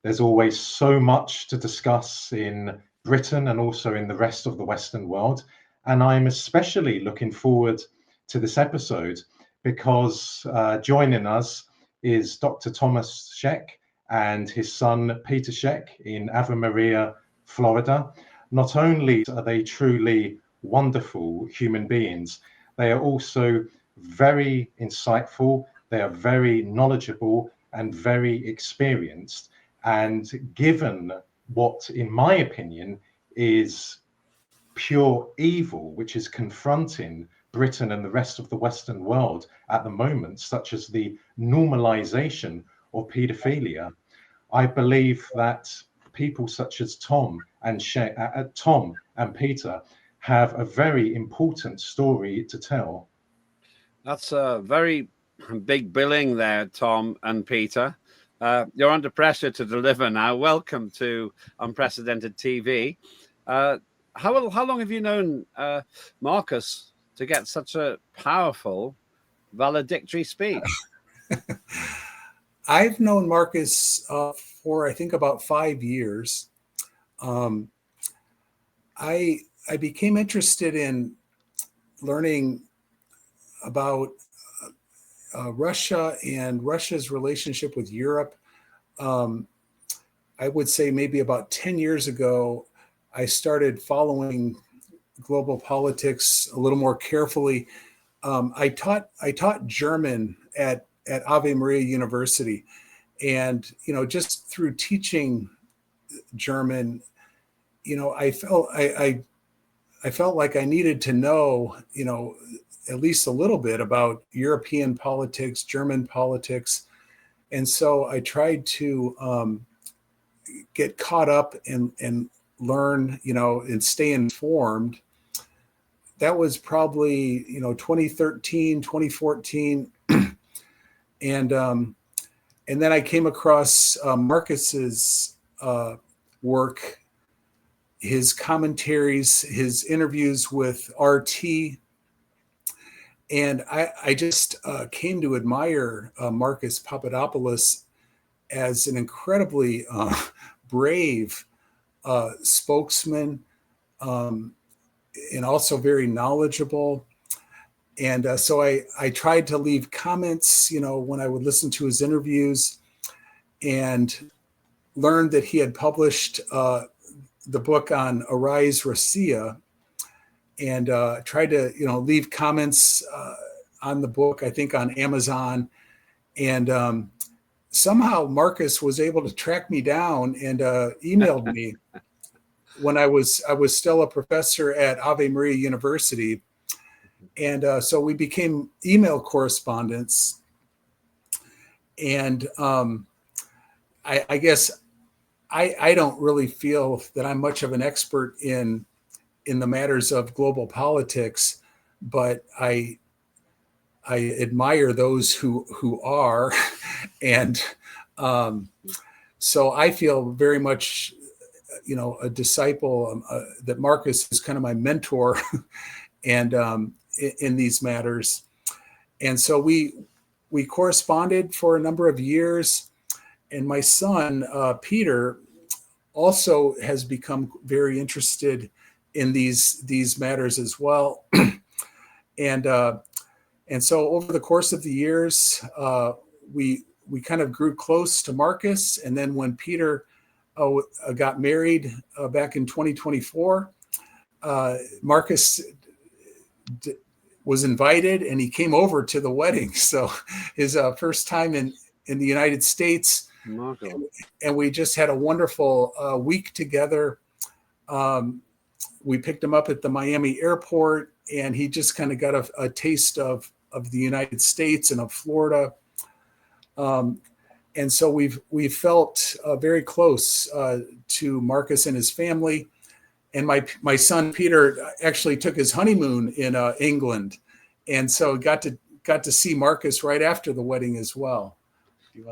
There's always so much to discuss in Britain and also in the rest of the Western world. And I'm especially looking forward to this episode because joining us is Dr. Thomas Scheck and his son Peter Scheck in Ave Maria, Florida. Not only are they truly wonderful human beings, they are also very insightful, they are very knowledgeable and very experienced. And given what, in my opinion, is pure evil, which is confronting Britain and the rest of the Western world at the moment, such as the normalization of paedophilia, I believe that people such as Tom and Peter have a very important story to tell. That's a very big billing there, Tom and Peter. You're under pressure to deliver now. Welcome to Unprecedented TV. How long have you known Marcus to get such a powerful valedictory speech? I've known Marcus for, I think, about 5 years. I became interested in learning about Russia and Russia's relationship with Europe. I would say maybe about 10 years ago, I started following global politics a little more carefully. I taught German at Ave Maria University, and just through teaching German, I felt like I needed to know, at least a little bit about European politics, German politics. And so I tried to get caught up and learn, and stay informed. That was probably, 2013, 2014. And then I came across Marcus's work, his commentaries, his interviews with RT. And I just came to admire Marcus Papadopoulos as an incredibly brave spokesman, and also very knowledgeable. And so I tried to leave comments, when I would listen to his interviews, and learned that he had published the book on Arise Russia, and tried to, leave comments on the book, I think on Amazon. And somehow Marcus was able to track me down and emailed me when I was still a professor at Ave Maria University. And so we became email correspondents. And I guess I don't really feel that I'm much of an expert in the matters of global politics, but I admire those who are. And so I feel very much, a disciple, that Marcus is kind of my mentor and in these matters. And so we corresponded for a number of years. And my son, Peter, also has become very interested in these matters as well. And so over the course of the years, we kind of grew close to Marcus. And then when Peter got married back in 2024, Marcus was invited and he came over to the wedding. So his first time in the United States. And we just had a wonderful week together. We picked him up at the Miami airport, and he just kind of got a taste of the United States and of Florida. And so we've felt very close to Marcus and his family. And my son Peter actually took his honeymoon in England, and so got to see Marcus right after the wedding as well.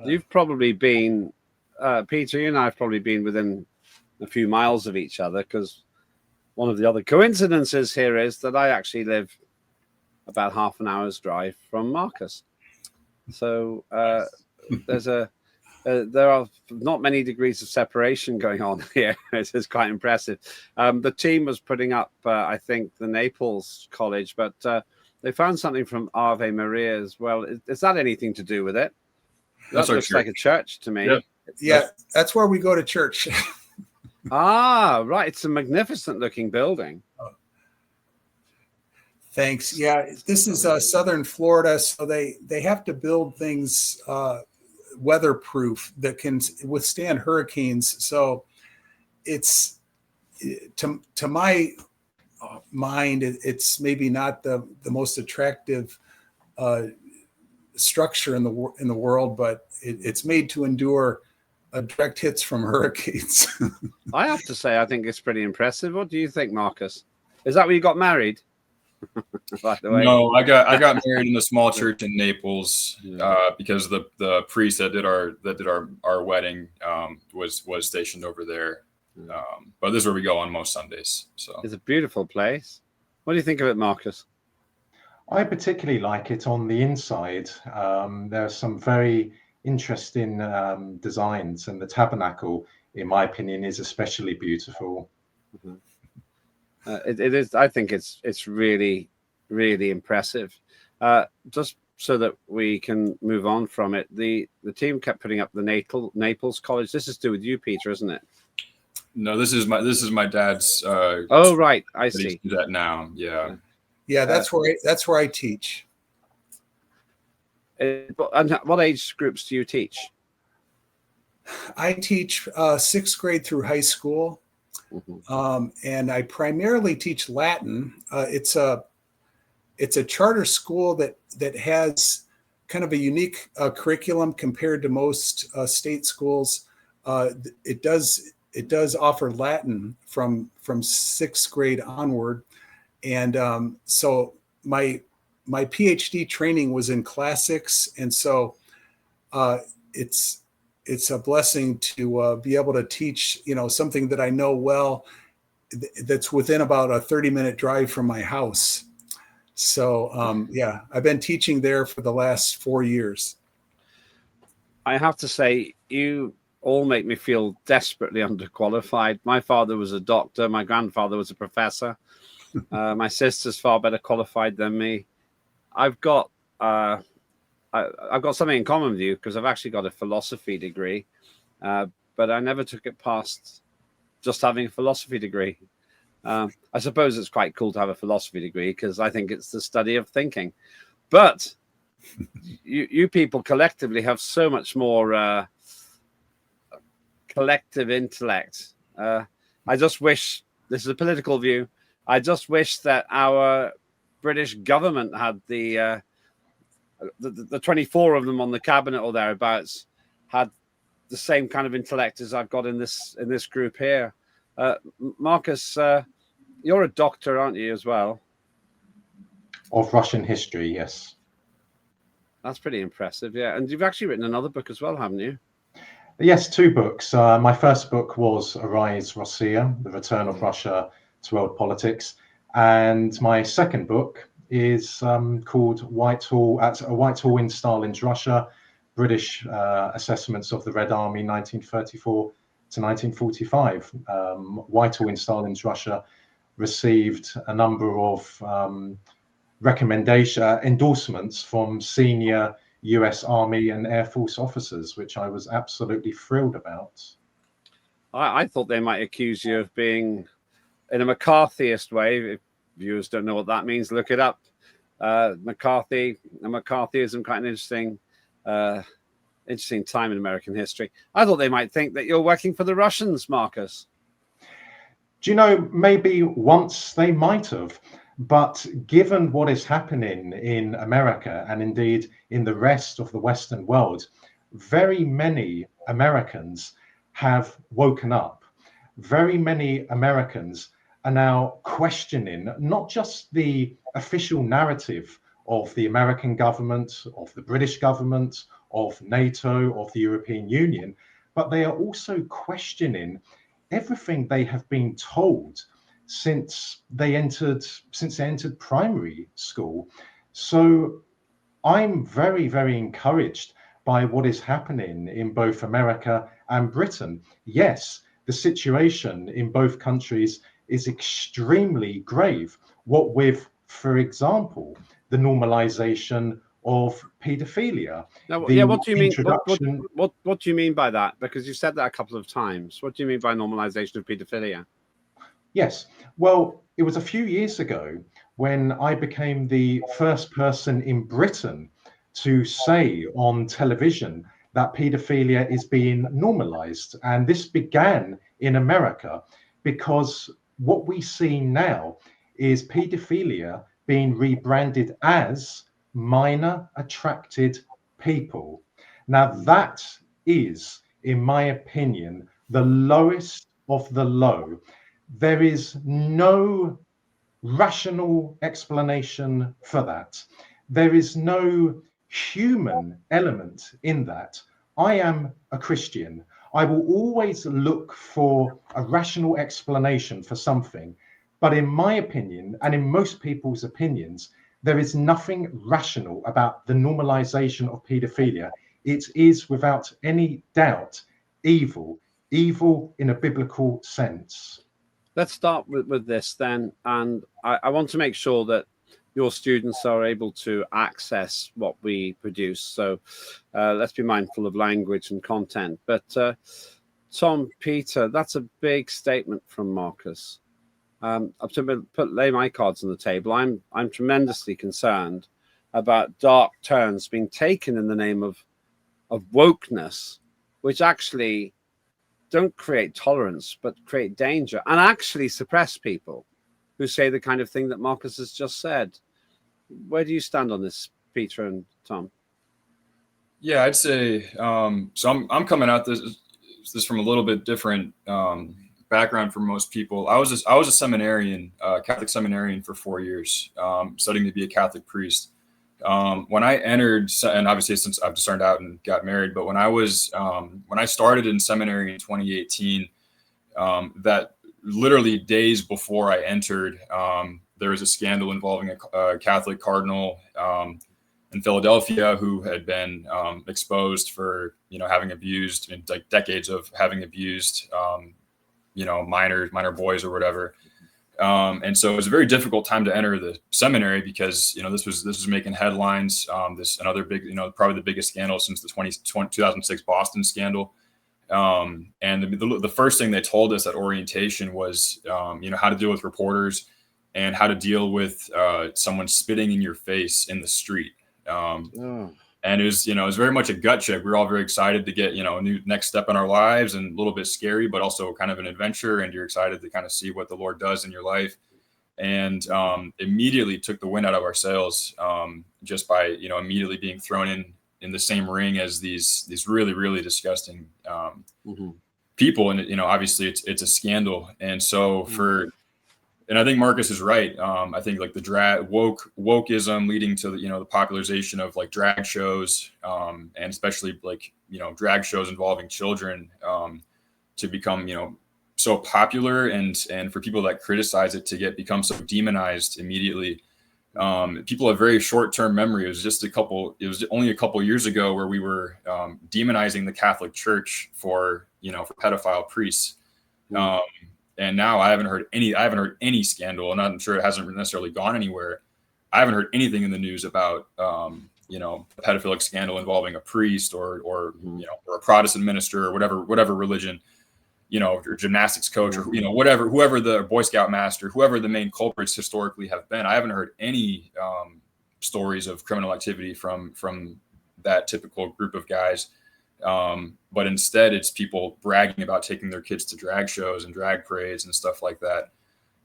You've probably been, Peter, you and I have probably been within a few miles of each other, because one of the other coincidences here is that I actually live about half an hour's drive from Marcus. So there are not many degrees of separation going on here. It is quite impressive. The team was putting up, I think, the Naples College, but they found something from Ave Maria as well. Is that anything to do with it? That looks like a church to me. Yeah, that's where we go to church. Ah, right. It's a magnificent looking building. Thanks. Yeah, this is southern Florida, so they have to build things weatherproof that can withstand hurricanes. So it's, to my mind, it's maybe not the most attractive structure in the world, but it's made to endure direct hits from hurricanes. I have to say, I think it's pretty impressive. What do you think, Marcus? Is that where you got married? By the way. No, I got married in a small church in Naples because the priest that did our wedding was stationed over there. But this is where we go on most Sundays. So it's a beautiful place. What do you think of it, Marcus? I particularly like it on the inside. There are some very interesting designs, and the tabernacle, in my opinion, is especially beautiful. Mm-hmm. It is. I think it's really, really impressive. Just so that we can move on from it, the team kept putting up the Naples College. This is to do with you, Peter, isn't it? No, this is my dad's. Oh, right. I see. Do that now. Yeah. Yeah, that's where I teach. And what age groups do you teach? I teach 6th grade through high school. Mm-hmm. And I primarily teach Latin. It's a charter school that has kind of a unique curriculum compared to most state schools. It does offer Latin from 6th grade onward, and so my PhD training was in classics, and so it's a blessing to be able to teach, something that I know well, that's within about a 30-minute drive from my house. So, yeah, I've been teaching there for the last 4 years. I have to say, you all make me feel desperately underqualified. My father was a doctor. My grandfather was a professor. My sister's far better qualified than me. I've got something in common with you, because I've actually got a philosophy degree, but I never took it past just having a philosophy degree. I suppose it's quite cool to have a philosophy degree, because I think it's the study of thinking. But you people collectively have so much more collective intellect. I just wish, this is a political view, I just wish that our British government had the 24 of them on the cabinet or thereabouts had the same kind of intellect as I've got in this group here. Marcus, you're a doctor, aren't you, as well? Of Russian history, yes. That's pretty impressive, yeah. And you've actually written another book as well, haven't you? Yes, 2 books. My first book was Arise Russia, The Return of Russia to World Politics. And my second book is called Whitehall in Stalin's Russia, British Assessments of the Red Army 1934 to 1945. Whitehall in Stalin's Russia received a number of endorsements from senior US Army and Air Force officers, which I was absolutely thrilled about. I thought they might accuse you of being, in a McCarthyist way, if viewers don't know what that means, look it up. McCarthy and McCarthyism, quite an interesting time in American history. I thought they might think that you're working for the Russians, Marcus. Do you know, maybe once they might have, but given what is happening in America and indeed in the rest of the Western world, very many Americans have woken up. Very many Americans are now questioning not just the official narrative of the American government, of the British government, of NATO, of the European Union, but they are also questioning everything they have been told since they entered primary school. So I'm very, very encouraged by what is happening in both America and Britain. Yes, the situation in both countries is extremely grave. What with, for example, the normalization of paedophilia. Now, the yeah, what do you mean? introduction- What do you mean by that? Because you said that a couple of times. What do you mean by normalization of paedophilia? Yes. Well, it was a few years ago when I became the first person in Britain to say on television that paedophilia is being normalized. And this began in America because what we see now is paedophilia being rebranded as minor attracted people. Now, that is, in my opinion, the lowest of the low. There is no rational explanation for that. There is no human element in that. I am a Christian. I will always look for a rational explanation for something. But in my opinion, and in most people's opinions, there is nothing rational about the normalization of paedophilia. It is without any doubt evil, evil in a biblical sense. Let's start with this then. And I want to make sure that your students are able to access what we produce. So let's be mindful of language and content. But Tom, Peter, that's a big statement from Marcus. I'm to lay my cards on the table. I'm tremendously concerned about dark turns being taken in the name of wokeness, which actually don't create tolerance, but create danger and actually suppress people who say the kind of thing that Marcus has just said. Where do you stand on this, Peter and Tom? Yeah, I'd say so. I'm coming at this from a little bit different background for most people. I was a seminarian, Catholic seminarian for 4 years, studying to be a Catholic priest. When I entered, and obviously since I've just started out and got married, but when I started in seminary in 2018, that literally days before I entered, there was a scandal involving a Catholic cardinal in Philadelphia who had been exposed for having abused, like decades of having abused minor boys or whatever. And so it was a very difficult time to enter the seminary because, this was making headlines. This another big, probably the biggest scandal since the 2006 Boston scandal. And the first thing they told us at orientation was, how to deal with reporters and how to deal with someone spitting in your face in the street. And it was very much a gut check. We were all very excited to get, a new next step in our lives, and a little bit scary, but also kind of an adventure. And you're excited to kind of see what the Lord does in your life. And immediately took the wind out of our sails just by, immediately being thrown in the same ring as these really, really disgusting people. And, obviously it's a scandal. And so and I think Marcus is right. I think like the wokeism leading to the popularization of like drag shows, and especially like drag shows involving children to become so popular, and for people that criticize it to become so demonized immediately. People have very short-term memory. It was only a couple years ago where we were demonizing the Catholic Church for pedophile priests. And now I haven't heard any scandal, and I'm sure it hasn't necessarily gone anywhere. I haven't heard anything in the news about, a pedophilic scandal involving a priest or a Protestant minister or whatever religion, or gymnastics coach or, whoever the Boy Scout master, whoever the main culprits historically have been. I haven't heard any stories of criminal activity from that typical group of guys. But instead it's people bragging about taking their kids to drag shows and drag parades and stuff like that.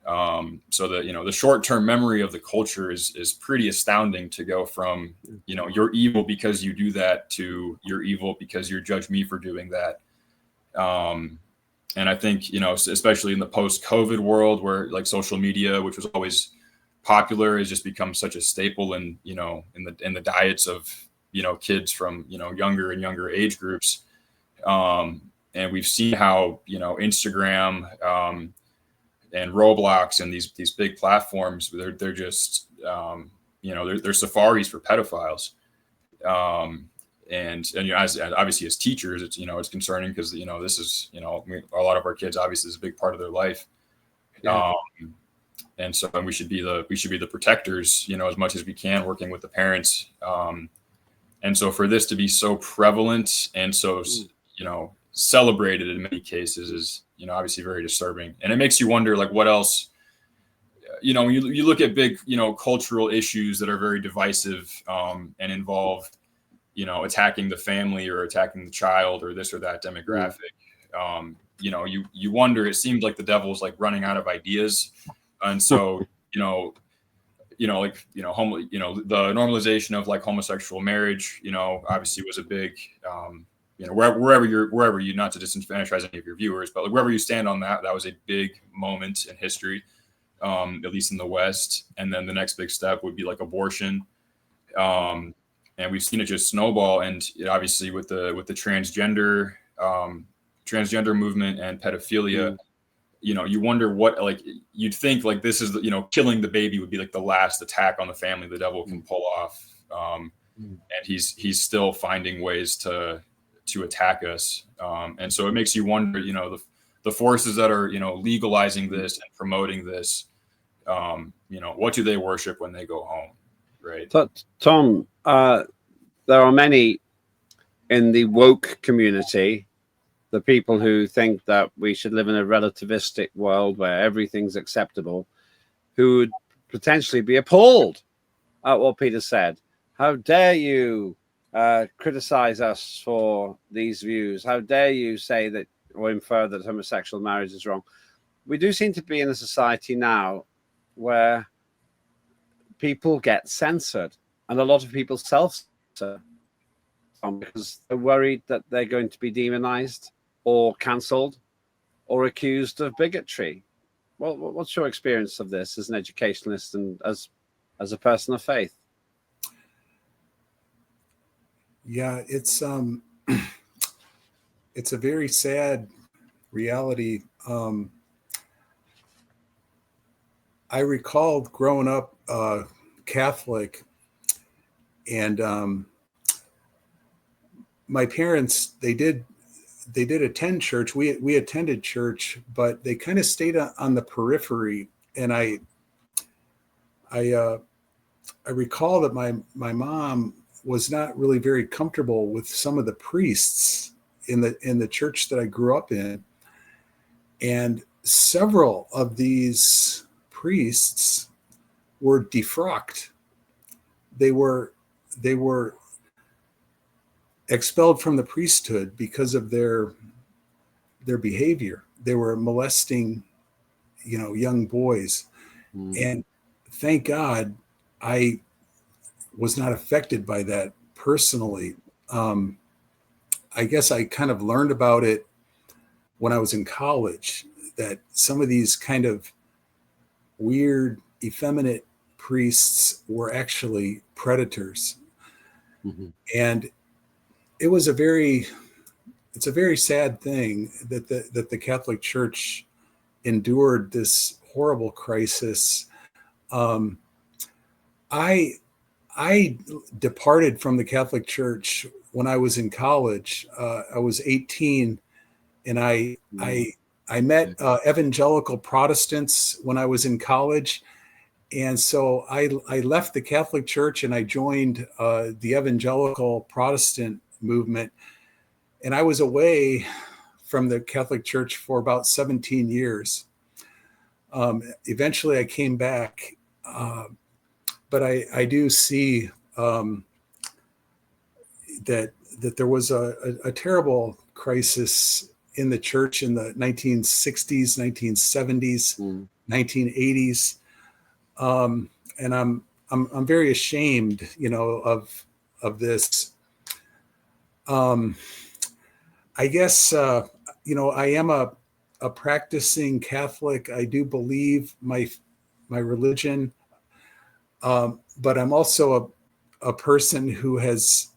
So that, the short-term memory of the culture is pretty astounding, to go from, you're evil because you do that, to you're evil because you judge me for doing that. And I think, especially in the post-COVID world, where like social media, which was always popular, has just become such a staple in the diets of, kids from, younger and younger age groups. And we've seen how, Instagram, and Roblox and these big platforms, they're just, they're safaris for pedophiles. And as obviously as teachers, it's, it's concerning, because, this is, a lot of our kids, obviously, is a big part of their life. Yeah. And so we should be the protectors, as much as we can, working with the parents. And so for this to be so prevalent and so, celebrated in many cases is, obviously very disturbing. And it makes you wonder, like, what else, when you look at big, cultural issues that are very divisive, and involve, attacking the family or attacking the child or this or that demographic. You wonder, it seems like the devil's like running out of ideas. And so, the normalization of like homosexual marriage, obviously was a big, wherever you, not to disenfranchise any of your viewers, but like wherever you stand on that was a big moment in history, at least in the West. And then the next big step would be like abortion. And we've seen it just snowball. And obviously with the transgender movement and pedophilia, you wonder what, like, you'd think like this is, killing the baby would be like the last attack on the family the devil can pull off. And he's still finding ways to attack us. And so it makes you wonder, the forces that are, legalizing this and promoting this, what do they worship when they go home? Right. Tom, there are many in the woke community, the people who think that we should live in a relativistic world where everything's acceptable, who would potentially be appalled at what Peter said. How dare you criticize us for these views? How dare you say that or infer that homosexual marriage is wrong? We do seem to be in a society now where people get censored, and a lot of people self-censor because they're worried that they're going to be demonized or cancelled or accused of bigotry. Well, what's your experience of this as an educationalist and as a person of faith? Yeah, it's a very sad reality. I recall growing up Catholic, and my parents, they did attend church. We attended church, but they kind of stayed on the periphery. And I recall that my mom was not really very comfortable with some of the priests in the church that I grew up in. And several of these priests were defrocked. They were expelled from the priesthood because of their behavior. They were molesting, young boys. And thank God I was not affected by that personally. I guess I kind of learned about it when I was in college, that some of these kind of weird, effeminate priests were actually predators. And it was it's a very sad thing that the Catholic Church endured this horrible crisis. I departed from the Catholic Church when I was in college. I was 18, and I met evangelical Protestants when I was in college. And so I left the Catholic Church and I joined the evangelical Protestant movement. And I was away from the Catholic Church for about 17 years. Eventually I came back, but I do see that there was a terrible crisis in the church in the 1960s, 1970s. 1980s, and I'm very ashamed, of this. I guess I am a practicing Catholic. I do believe my religion, but I'm also a person who has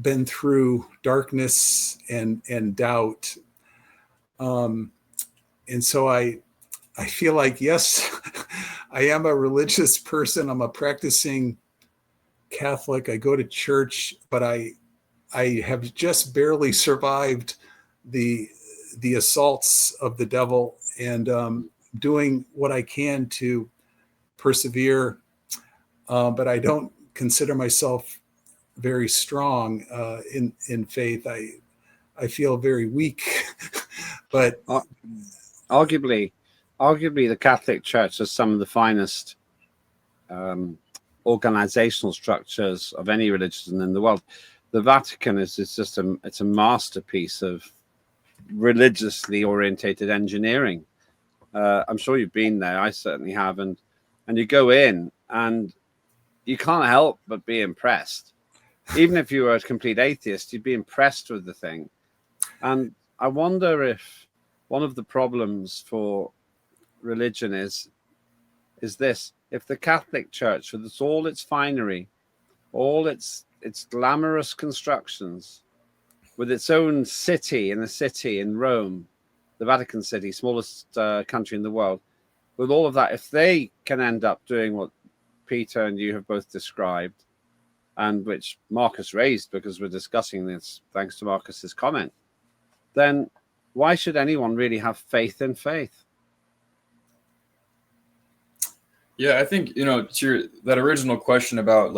been through darkness and doubt, and so I feel like, yes, I am a religious person. I'm a practicing Catholic. I go to church, but I have just barely survived the assaults of the devil, and doing what I can to persevere. But I don't consider myself very strong in faith. I feel very weak, but arguably, the Catholic Church has some of the finest organizational structures of any religion in the world. The Vatican is just it's a masterpiece of religiously orientated engineering. I'm sure you've been there. I certainly have, and you go in and you can't help but be impressed. Even if you were a complete atheist, you'd be impressed with the thing. And I wonder if one of the problems for religion is this: if the Catholic Church, with all its finery, all its glamorous constructions, with its own city in Rome, the Vatican City, smallest country in the world, with all of that, if they can end up doing what Peter and you have both described, and which Marcus raised because we're discussing this thanks to Marcus's comment, then why should anyone really have faith in faith? Yeah, I think, to that original question about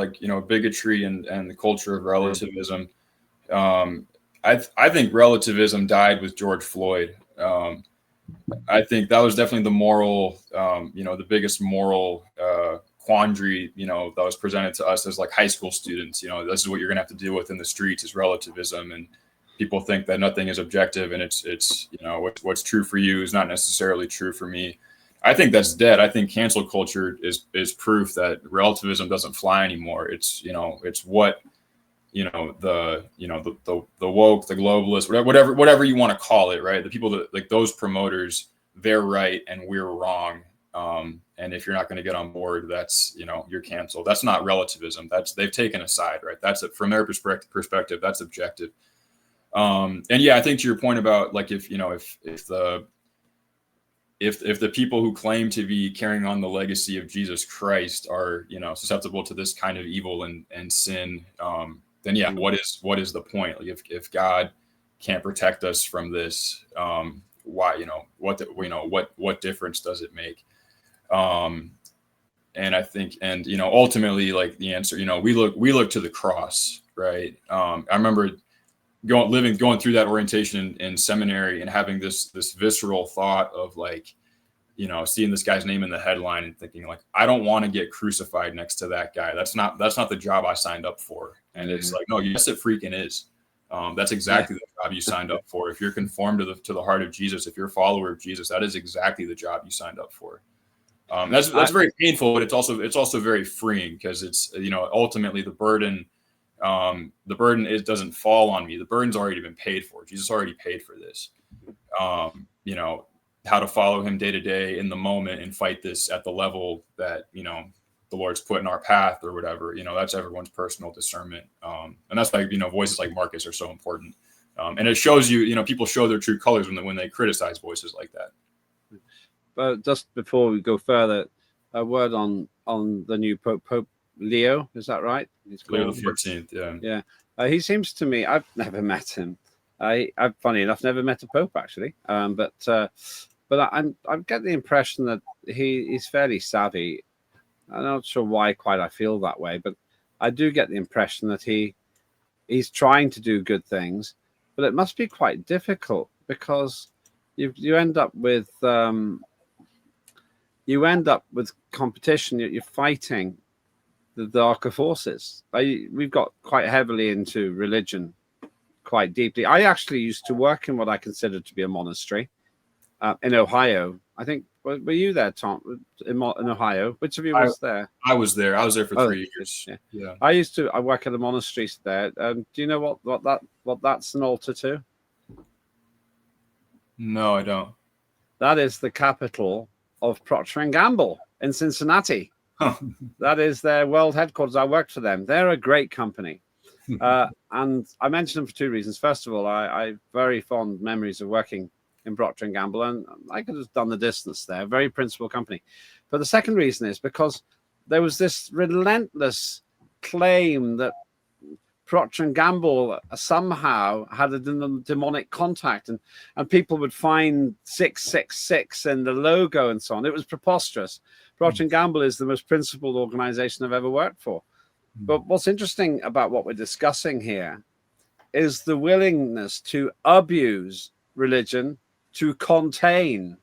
bigotry and the culture of relativism, I think relativism died with George Floyd. I think that was definitely the moral, the biggest moral quandary, that was presented to us as like high school students. This is what you're going to have to deal with in the streets, is relativism. And people think that nothing is objective, and it's what's true for you is not necessarily true for me. I think that's dead. I think cancel culture is proof that relativism doesn't fly anymore. It's what the woke, the globalists, whatever you want to call it, right? The people that, like, those promoters, they're right and we're wrong. And if you're not going to get on board, that's you're canceled. That's not relativism. They've taken a side, right? That's it from their perspective. That's objective. And yeah, I think to your point about like if the people who claim to be carrying on the legacy of Jesus Christ are, susceptible to this kind of evil and sin, then yeah, what is the point? Like if God can't protect us from this, why, what difference does it make? And I think, ultimately, like the answer, we look to the cross, right? I remember going through that orientation in seminary and having this visceral thought of like, seeing this guy's name in the headline and thinking like, I don't want to get crucified next to that guy. That's not the job I signed up for. And it's like, no, yes, it freaking is. That's exactly the job you signed up for. If you're conformed to the heart of Jesus, if you're a follower of Jesus, that is exactly the job you signed up for. That's very painful, but it's also very freeing, because it's, ultimately the burden doesn't fall on me. The burden's already been paid for. Jesus already paid for this. How to follow him day to day in the moment and fight this at the level that, the Lord's put in our path or whatever, that's everyone's personal discernment. And that's why, voices like Marcus are so important. And it shows people show their true colors when they criticize voices like that. But just before we go further, a word on the new Pope Leo, is that right? He's Leo the 14th, yeah. Yeah. He seems to me, I've never met him. I've funny enough never met a Pope actually. But I get the impression that he's fairly savvy. I'm not sure why quite I feel that way, but I do get the impression that he's trying to do good things, but it must be quite difficult, because you end up with competition. You're fighting the darker forces. We've got quite heavily into religion, quite deeply. I actually used to work in what I considered to be a monastery in Ohio. I think, were you there, Tom, in Ohio? Which of you was there? I was there. I was there for 3 years. Yeah. I work at the monasteries there. Do you know what that's an altar to? No, I don't. That is the capital of Procter & Gamble in Cincinnati. Huh. That is their world headquarters. I worked for them. They're a great company. And I mentioned them for 2 reasons. First of all, I very fond memories of working in Procter & Gamble, and I could have done the distance there. Very principled company. But the second reason is because there was this relentless claim that Procter & Gamble somehow had a demonic contact, and people would find 666 in the logo and so on. It was preposterous. Procter & Gamble is the most principled organization I've ever worked for. But what's interesting about what we're discussing here is the willingness to abuse religion to contain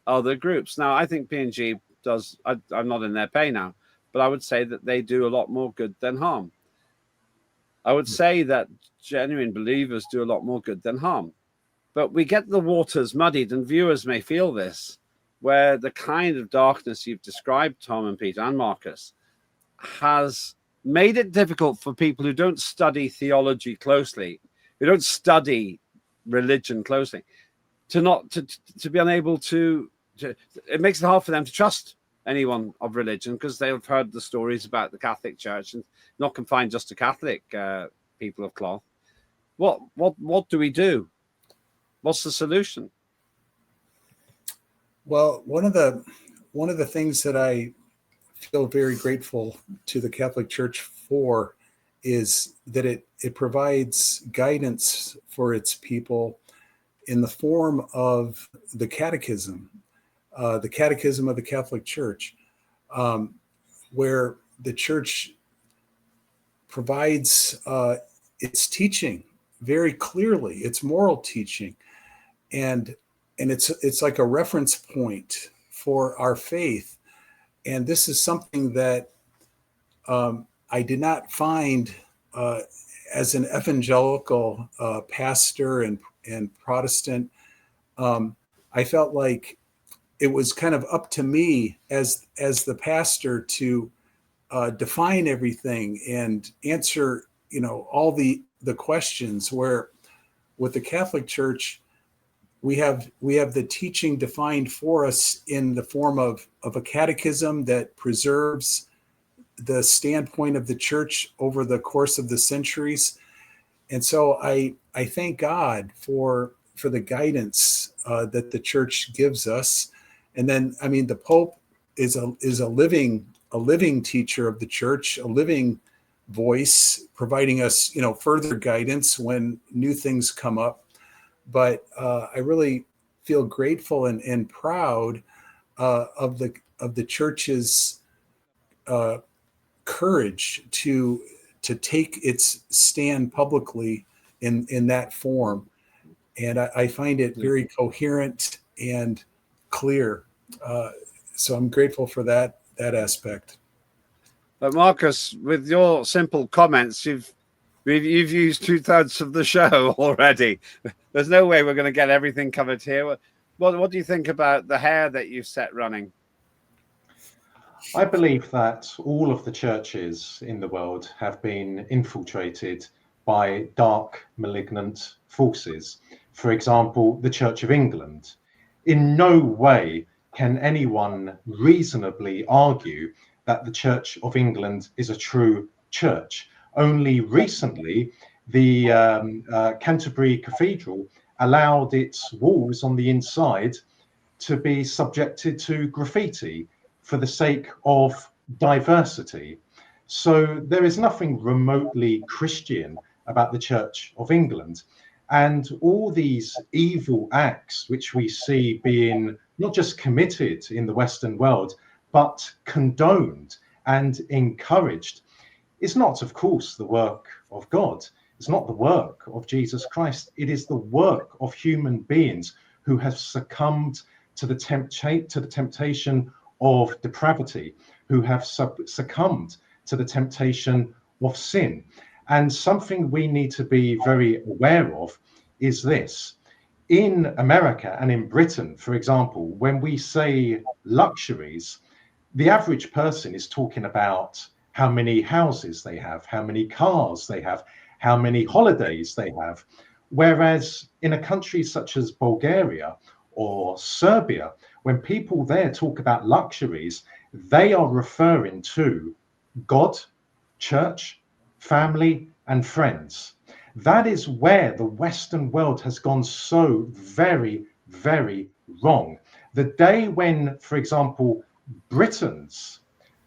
other groups. Now, I think P&G does, I'm not in their pay now, but I would say that they do a lot more good than harm. I would say that genuine believers do a lot more good than harm. But we get the waters muddied, and viewers may feel this, where the kind of darkness you've described, Tom and Peter and Marcus, has made it difficult for people who don't study theology closely, who don't study religion closely, to be unable to it makes it hard for them to trust anyone of religion, because they have heard the stories about the Catholic Church, and not confined just to Catholic people of cloth. What do we do? What's the solution? Well, one of the things that I feel very grateful to the Catholic Church for is that it provides guidance for its people in the form of the catechism of the Catholic Church, where the Church provides its teaching very clearly, its moral teaching, and it's like a reference point for our faith. And this is something that I did not find as an evangelical pastor and Protestant. I felt like it was kind of up to me as the pastor to define everything and answer, all the questions, where with the Catholic Church, we have the teaching defined for us in the form of a catechism that preserves the standpoint of the church over the course of the centuries. And so I thank God for the guidance that the church gives us. And then, the Pope is a living teacher of the church, a living voice, providing us, further guidance when new things come up. But I really feel grateful and proud of the church's courage to take its stand publicly in that form, and I find it very coherent and clear. So I'm grateful for that aspect. But Marcus, with your simple comments, you've used 2/3 of the show already. There's no way we're going to get everything covered here. What do you think about the hair that you've set running? I believe that all of the churches in the world have been infiltrated by dark, malignant forces. For example, the Church of England. In no way can anyone reasonably argue that the Church of England is a true church. Only recently, the Canterbury Cathedral allowed its walls on the inside to be subjected to graffiti for the sake of diversity. So there is nothing remotely Christian about the Church of England. And all these evil acts, which we see being not just committed in the Western world, but condoned and encouraged, is not, of course, the work of God. It's not the work of Jesus Christ. It is the work of human beings who have succumbed to the temptation of depravity, who have succumbed to the temptation of sin. And something we need to be very aware of is this: in America and in Britain, for example, when we say luxuries, the average person is talking about how many houses they have, how many cars they have, how many holidays they have. Whereas in a country such as Bulgaria or Serbia, when people there talk about luxuries, they are referring to God, church, family, and friends. That is where the Western world has gone so very, very wrong. The day when, for example, Britons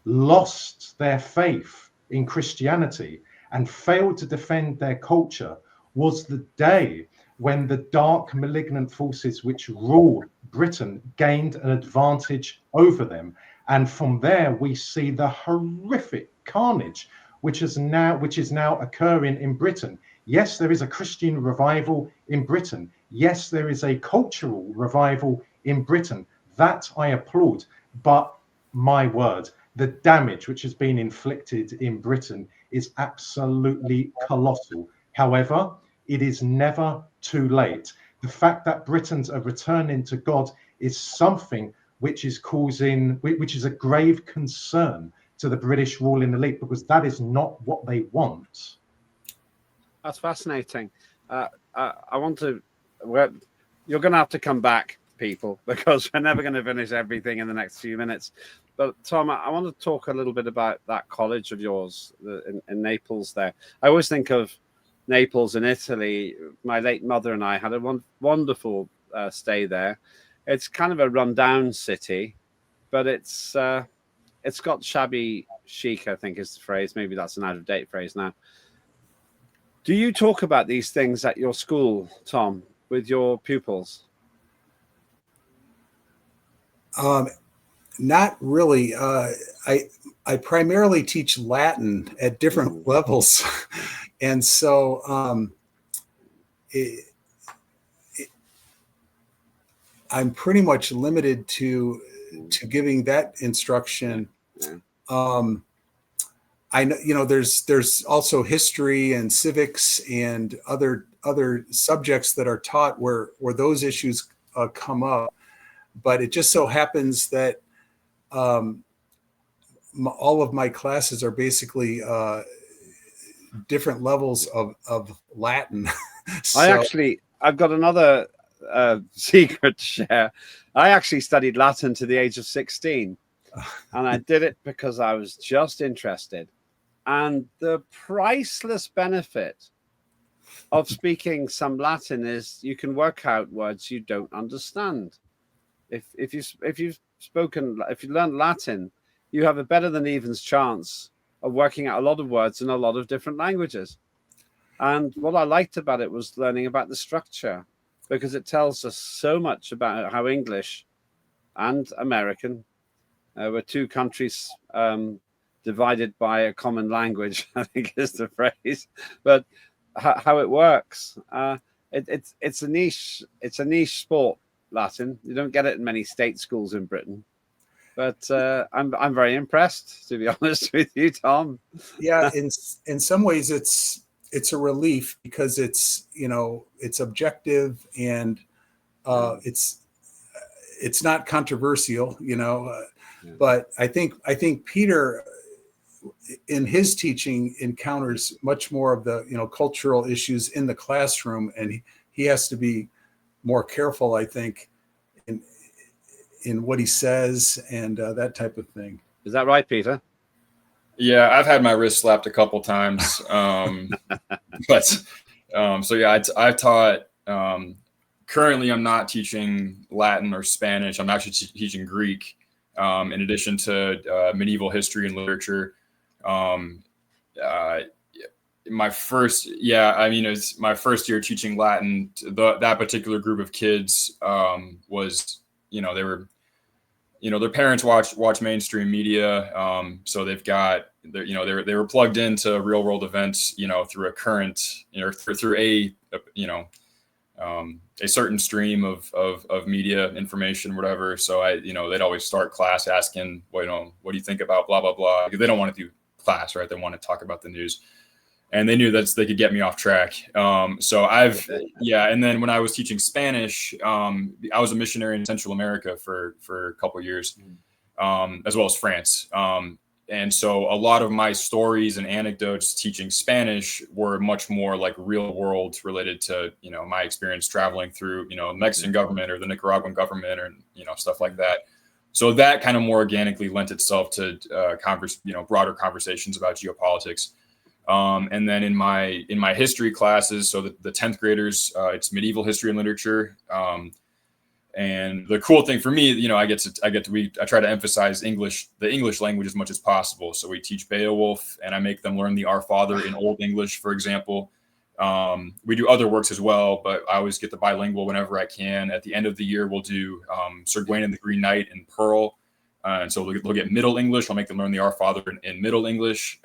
lost their faith in Christianity and failed to defend their culture was the day when the dark, malignant forces which rule Britain gained an advantage over them. And from there, we see the horrific carnage which is now occurring in Britain. Yes, there is a Christian revival in Britain. Yes, there is a cultural revival in Britain. That I applaud. But my word, the damage which has been inflicted in Britain is absolutely colossal. However, it is never too late. The fact that Britons are returning to God is something which is a grave concern to the British ruling elite, because that is not what they want. That's fascinating. I want to. You're going to have to come back, people, because we're never going to finish everything in the next few minutes. But Tom, I want to talk a little bit about that college of yours in Naples. There, I always think of Naples in Italy. My late mother and I had a wonderful stay there. It's kind of a rundown city, but it's got shabby chic, I think is the phrase. Maybe that's an out-of-date phrase now. Do you talk about these things at your school, Tom, with your pupils? Not really. I primarily teach Latin at different levels. And so I'm pretty much limited to giving that instruction. I know, there's also history and civics and other subjects that are taught where those issues come up, but it just so happens that all of my classes are basically different levels of Latin. So, I've got another secret to share. I actually studied Latin to the age of 16, and I did it because I was just interested. And the priceless benefit of speaking some Latin is you can work out words you don't understand. If you've learned Latin, you have a better than evens chance of working out a lot of words in a lot of different languages. And what I liked about it was learning about the structure, because it tells us so much about how English and American were two countries divided by a common language, I think is the phrase, but how it works. It's a niche sport, Latin. You don't get it in many state schools in Britain. But I'm very impressed, to be honest with you, Tom. Yeah, in some ways it's a relief, because it's objective and it's not controversial, But I think Peter, in his teaching, encounters much more of the cultural issues in the classroom, and he has to be more careful, I think, in what he says and that type of thing. Is that right, Peter? Yeah, I've had my wrist slapped a couple times, but so yeah, I've taught. Currently, I'm not teaching Latin or Spanish. I'm actually teaching Greek, in addition to medieval history and literature. My first year teaching Latin. That particular group of kids was, they were, their parents watch mainstream media, so they've got, they were plugged into real world events, through a current, through a certain stream of media information, whatever. So they'd always start class asking, what do you think about blah, blah, blah? Because they don't want to do class, right? They want to talk about the news. and they knew that they could get me off track. So and then when I was teaching Spanish, I was a missionary in Central America for a couple of years, as well as France. And so a lot of my stories and anecdotes teaching Spanish were much more like real world related to, my experience traveling through, the Mexican government or the Nicaraguan government or, stuff like that. So that kind of more organically lent itself to broader conversations about geopolitics. And then in my history classes, so the 10th graders, it's medieval history and literature. And the cool thing for me, I try to emphasize the English language as much as possible. So we teach Beowulf, and I make them learn the Our Father in Old English, for example. We do other works as well, but I always get the bilingual whenever I can. At the end of the year, we'll do Sir Gawain and the Green Knight in Pearl. And so they'll get Middle English. I'll make them learn the Our Father in Middle English.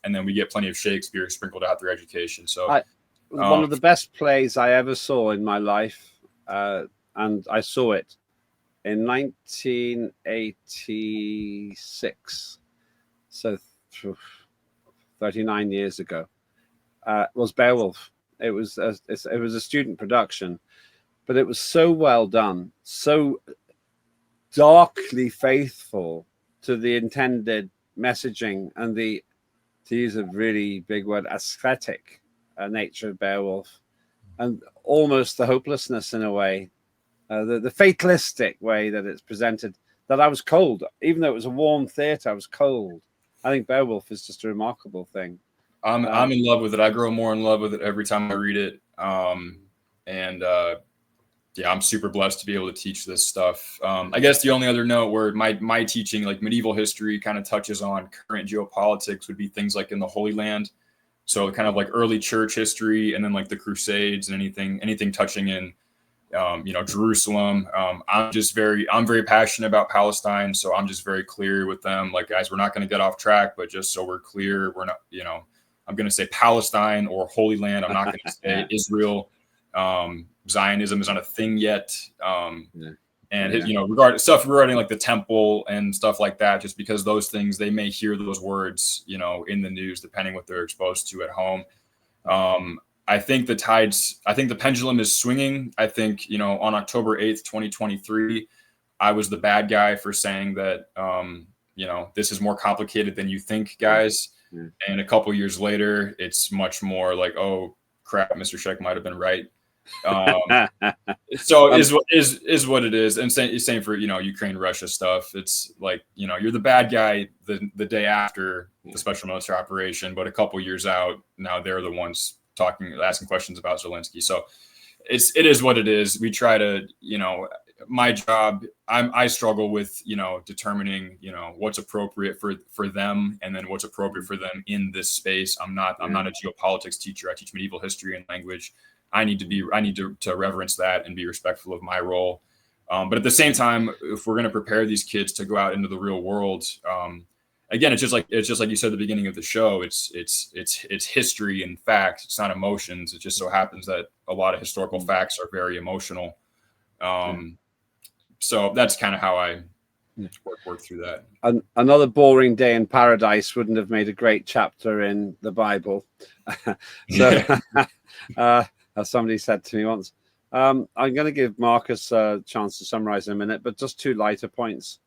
And then we get plenty of Shakespeare sprinkled out their education. So one of the best plays I ever saw in my life, and I saw it in 1986, so 39 years ago, was Beowulf. It was a student production, but it was so well done, so darkly faithful to the intended messaging and the, to use a really big word, aesthetic nature of Beowulf, and almost the hopelessness in a way. The fatalistic way that it's presented, that I was cold. Even though it was a warm theatre, I was cold. I think Beowulf is just a remarkable thing. I'm in love with it. I grow more in love with it every time I read it. I'm super blessed to be able to teach this stuff. I guess the only other note where my teaching, like medieval history, kind of touches on current geopolitics would be things like in the Holy Land. So kind of like early church history, and then like the Crusades and anything touching in Jerusalem. I'm very passionate about Palestine. So I'm just very clear with them, like, guys, we're not going to get off track, but just so we're clear, we're not, I'm going to say Palestine or Holy Land. I'm not going to say Israel. Zionism is not a thing yet. Regarding like the temple and stuff like that, just because those things, they may hear those words, in the news, depending what they're exposed to at home. I think the pendulum is swinging. I think, on October 8th, 2023, I was the bad guy for saying that, this is more complicated than you think, guys. Yeah. And a couple years later, it's much more like, oh crap, Mr. Scheck might have been right. So is what it is. And same for, Ukraine, Russia stuff. It's like, you're the bad guy the day after the special military operation, but a couple years out, now they're the ones asking questions about Zelensky. So it is what it is. We try to, my job, I struggle with, determining, what's appropriate for them, and then what's appropriate for them in this space. I'm not a geopolitics teacher. I teach medieval history and language. I need to reverence that and be respectful of my role. But at the same time, if we're going to prepare these kids to go out into the real world, again, it's just like you said at the beginning of the show. It's history and fact. It's not emotions. It just so happens that a lot of historical facts are very emotional. So that's kind of how I work through that. Another boring day in paradise wouldn't have made a great chapter in the Bible. As somebody said to me once, I'm going to give Marcus a chance to summarize in a minute, but just two lighter points.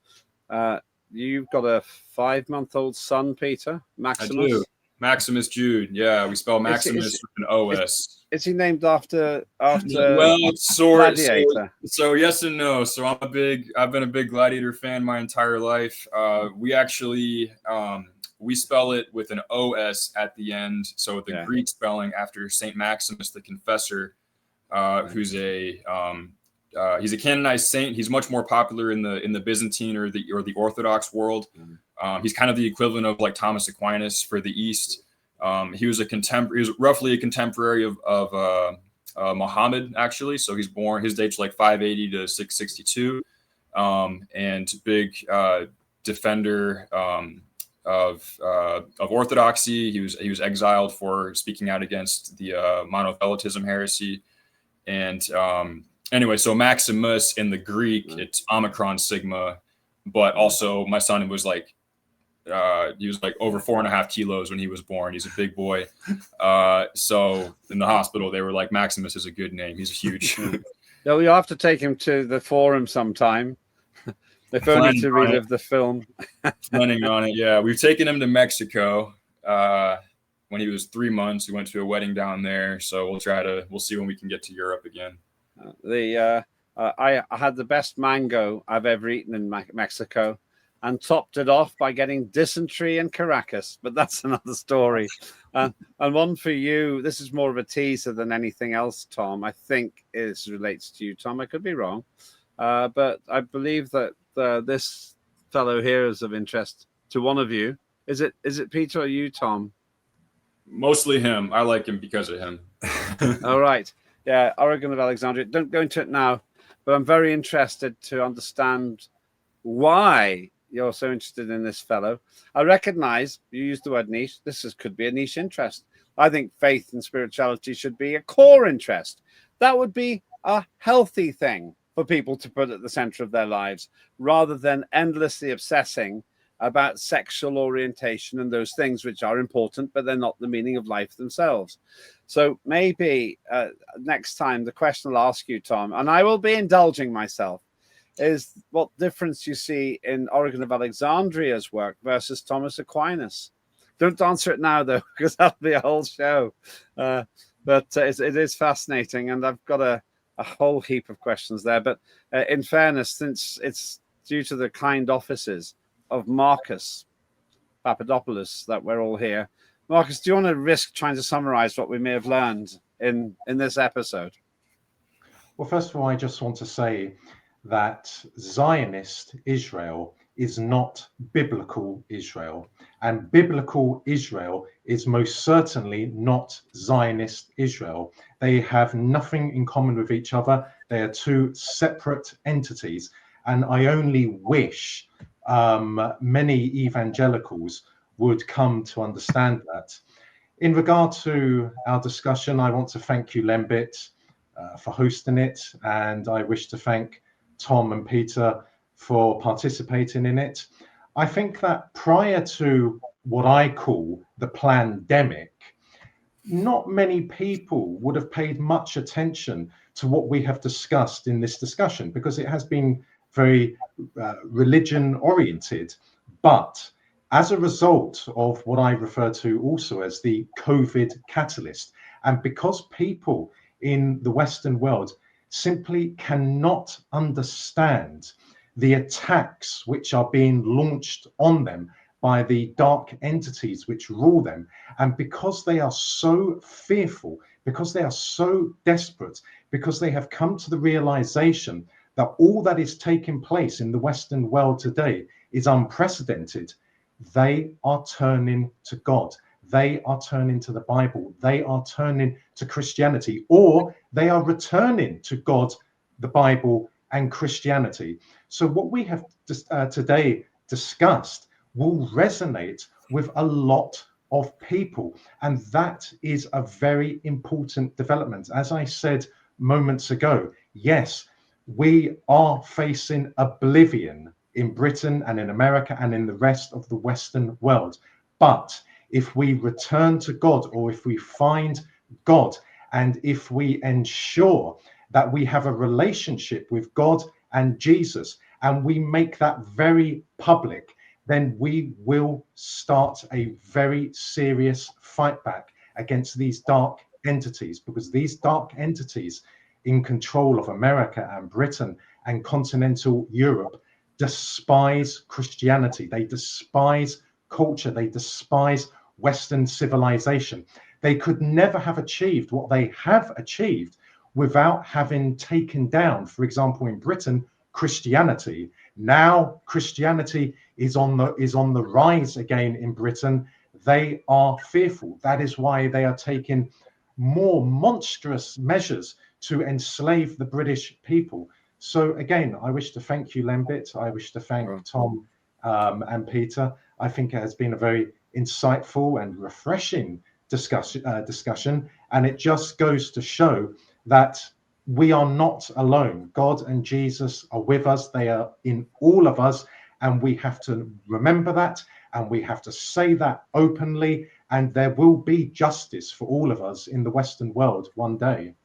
You've got a 5-month-old son, Peter, Maximus. I do. Maximus Jude. Yeah, we spell Maximus with an OS. Is he named after Gladiator? So yes and no. So I've been a big Gladiator fan my entire life. We actually we spell it with an OS at the end. So the Greek spelling after Saint Maximus the Confessor, who's he's a canonized saint. He's much more popular in the Byzantine or the Orthodox world. He's kind of the equivalent of like Thomas Aquinas for the East. He was roughly a contemporary of Muhammad, actually. So he's born, his date's like 580 to 662, and big defender of orthodoxy. He was exiled for speaking out against the monothelitism heresy. And anyway, so Maximus in the Greek, it's Omicron Sigma, but also my son was like He was like over 4.5 kilos when he was born. He's a big boy. So in the hospital, they were like, Maximus is a good name. He's huge. Yeah, we have to take him to the forum sometime. If only to relive the film. Planning on it, yeah. We've taken him to Mexico when he was 3 months. We went to a wedding down there, so we'll see when we can get to Europe again. I had the best mango I've ever eaten in Mexico, and topped it off by getting dysentery in Caracas. But that's another story. And one for you. This is more of a teaser than anything else, Tom. I think it relates to you, Tom. I could be wrong, but I believe that this fellow here is of interest to one of you. Is it Peter or you, Tom? Mostly him. I like him because of him. All right. Yeah, Oregon of Alexandria. Don't go into it now, but I'm very interested to understand why you're so interested in this fellow. I recognize you used the word niche. Could be a niche interest. I think faith and spirituality should be a core interest. That would be a healthy thing for people to put at the center of their lives, rather than endlessly obsessing about sexual orientation and those things which are important, but they're not the meaning of life themselves. So maybe next time the question I'll ask you, Tom, and I will be indulging myself, is what difference you see in Origen of Alexandria's work versus Thomas Aquinas. Don't answer it now, though, because that'll be a whole show. But it is fascinating, and I've got a whole heap of questions there. But in fairness, since it's due to the kind offices of Marcus Papadopoulos that we're all here, Marcus, do you want to risk trying to summarize what we may have learned in this episode? Well, first of all, I just want to say that Zionist Israel is not biblical Israel, and biblical Israel is most certainly not Zionist Israel. They have nothing in common with each other. They are two separate entities, and I only wish many evangelicals would come to understand that. In regard to our discussion, I want to thank you, Lembit, for hosting it, and I wish to thank Tom and Peter for participating in it. I think that prior to what I call the pandemic, not many people would have paid much attention to what we have discussed in this discussion, because it has been very religion oriented. But as a result of what I refer to also as the COVID catalyst, and because people in the Western world simply cannot understand the attacks which are being launched on them by the dark entities which rule them, and because they are so fearful, because they are so desperate, because they have come to the realization that all that is taking place in the Western world today is unprecedented, they are turning to God. They are turning to the Bible. They are turning to Christianity, or they are returning to God, the Bible, and Christianity. So what we have today discussed will resonate with a lot of people, and that is a very important development. As I said moments ago, yes, we are facing oblivion in Britain and in America and in the rest of the Western world. But if we return to God, or if we find God, and if we ensure that we have a relationship with God and Jesus, and we make that very public, then we will start a very serious fight back against these dark entities, because these dark entities in control of America and Britain and continental Europe despise Christianity. They despise culture. They despise Western civilization. They could never have achieved what they have achieved without having taken down, for example, in Britain, Christianity. Now Christianity is on the rise again in Britain. They are fearful. That is why they are taking more monstrous measures to enslave the British people. So again, I wish to thank you, Lembit. I wish to thank Tom and Peter. I think it has been a very insightful and refreshing discussion, and it just goes to show that we are not alone. God and Jesus are with us. They are in all of us, and we have to remember that, And we have to say that openly, and there will be justice for all of us in the Western world one day.